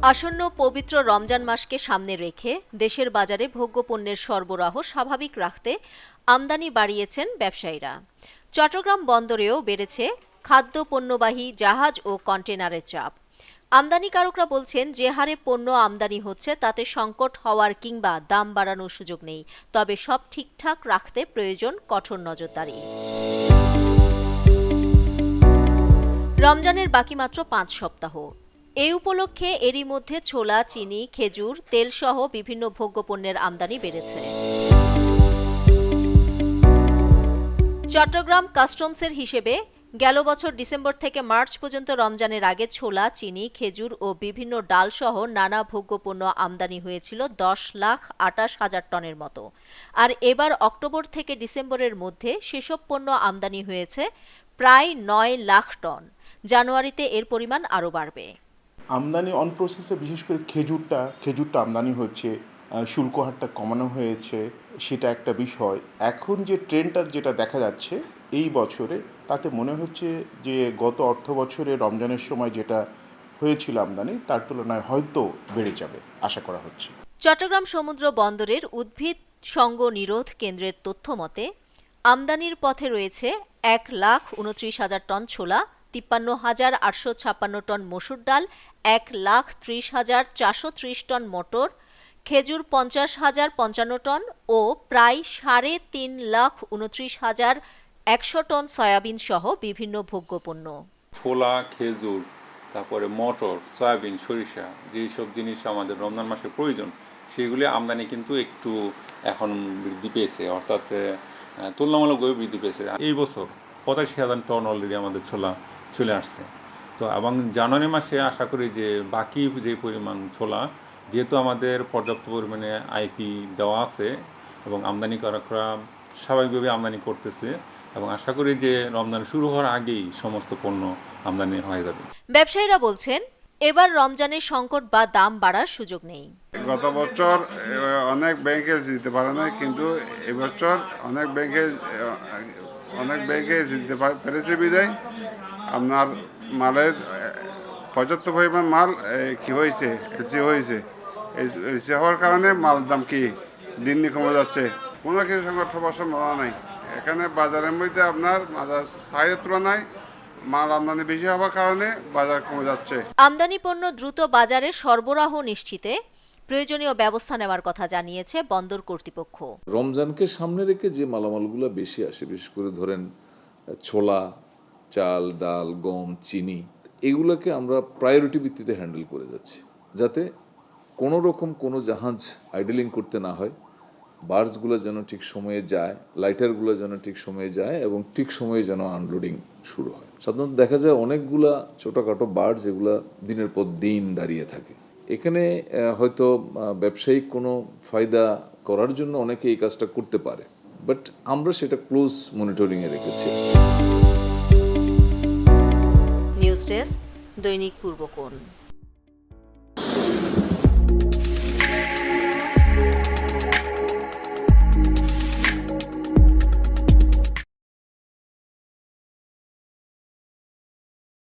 আসন্ন পবিত্র রমজান মাসকে সামনে রেখে দেশের বাজারে ভোগ্যপণ্যের সরবরাহ স্বাভাবিক রাখতে আমদানি বাড়িয়েছেন ব্যবসায়ীরা। চট্টগ্রাম বন্দরেও বেড়েছে খাদ্যপণ্যবাহী জাহাজ ও কন্টেনারের চাপ। আমদানিকারকরা বলছেন, যে হারে পণ্য আমদানি হচ্ছে তাতে সংকট হওয়ার কিংবা দাম বাড়ানোর সুযোগ নেই, তবে সব ঠিকঠাক রাখতে প্রয়োজন কঠোর নজরদারি। রমজানের বাকি মাত্র 5 সপ্তাহ। এই উপলক্ষে এরই মধ্যে ছোলা, চিনি, খেজুর, তেলসহ বিভিন্ন ভোগ্যপণ্যের আমদানি বেড়েছে। চট্টগ্রাম কাস্টমসের হিসেবে গেল বছর ডিসেম্বর থেকে মার্চ পর্যন্ত রমজানের আগে ছোলা, চিনি, খেজুর ও বিভিন্ন ডালসহ নানা ভোগ্যপণ্য আমদানি হয়েছিল 10,28,000 টনের মতো। আর এবার অক্টোবর থেকে ডিসেম্বরের মধ্যে সেসব পণ্য আমদানি হয়েছে প্রায় 9 লাখ টন। জানুয়ারিতে এর পরিমাণ আরও বাড়বে। আমদানি অন প্রসেসে বিশেষ করে খেজুরটা আমদানি হচ্ছে, শুল্ক হারটা কমানো হয়েছে, সেটা একটা বিষয়। এখন যে ট্রেন্ডটা যেটা দেখা যাচ্ছে এই বছরে, তাতে মনে হচ্ছে যে গত অর্থ বছরে রমজানের সময় যেটা হয়েছিল আমদানি, তার তুলনায় হয়তো বেড়ে যাবে আশা করা হচ্ছে। চট্টগ্রাম সমুদ্র বন্দরের উদ্ভিদ সঙ্গ নিরোধ কেন্দ্রের তথ্য মতে আমদানির পথে রয়েছে 1,29,000 টন ছোলা, 53,856 টন মসুর ডাল, 1,30,430 টন মটর, খেজুর 50,055 টন ও প্রায় 3,29,100 টন সয়াবিন সহ বিভিন্ন ভোগ্যপণ্য। ছোলা, খেজুর, তারপরে মটর, সয়াবিন, সরিষা, যেসব জিনিস আমাদের রমজান মাসে প্রয়োজন, সেগুলি আমদানি কিন্তু একটু এখন বৃদ্ধি পেয়েছে, অর্থাৎ তুলনামূলকভাবে বৃদ্ধি পেয়েছে। এই বছর 85,000 টন অলরেডি আমাদের ছোলা চলে আসছে। তো এবং জানুয়ারি মাসে আশা করি যে বাকি যে পরিমাণ ছোলা, যেহেতু আমাদের পর্যাপ্ত পরিমাণে আইপি দেওয়া আছে এবং আমদানিকারকরা স্বাভাবিকভাবে আমদানি করতেছে, এবং আশা করি যে রমজান শুরু হওয়ার আগেই সমস্ত পণ্য আমদানি হয়ে যাবে। ব্যবসায়ীরা বলছেন, এবার রমজানের সংকট বা দাম বাড়ার সুযোগ নেই। গত বছর অনেক ব্যাংকে দিতে পারে না, কিন্তু এবছর অনেক ব্যাংকে দিতে পেরেছে বিদায় আপনার মালের পর্যাপ্ত পরিমাণ মাল কি হয়েছে, এলসি হয়েছে। এলসি হওয়ার কারণে মাল দাম কি দিন দিন কমে যাচ্ছে। কোনো কিছু সংকট হওয়ার সম্ভাবনা নাই। এখানে বাজারের মধ্যে আপনার বাজার চাহিদার তুলনায় মাল আমদানি বেশি হওয়ার কারণে বাজার কমে যাচ্ছে। আমদানি পণ্য দ্রুত বাজারে সরবরাহ নিশ্চিতে প্রয়োজনীয় ব্যবস্থা নেওয়ার কথা জানিয়েছে বন্দর কর্তৃপক্ষ। রমজানকে সামনে রেখে যে মালামালগুলো বেশি আসে, বিশেষ করে ধরেন ছোলা, চাল, ডাল, গম, চিনি, এগুলোকে আমরা প্রায়োরিটি ভিত্তিতে হ্যান্ডেল করে যাচ্ছি, যাতে কোনো রকম কোনো জাহাজ আইডেলিং করতে না হয়, বার্জগুলো যেন ঠিক সময়ে যায়, লাইটারগুলো যেন ঠিক সময়ে যায় এবং ঠিক সময়ে যেন আনলোডিং শুরু হয়। সাধারণত দেখা যায় অনেকগুলা ছোটোখাটো বার্জ যেগুলো দিনের পর দিন দাঁড়িয়ে থাকে। এখানে হয়তো ব্যবসায়িক কোনো ফায়দা করার জন্য অনেকে এই কাজটা করতে পারে, বাট আমরা সেটা ক্লোজ মনিটরিংয়ে রেখেছি। নিউজ ডেস্ক, দৈনিক পূর্বকোণ।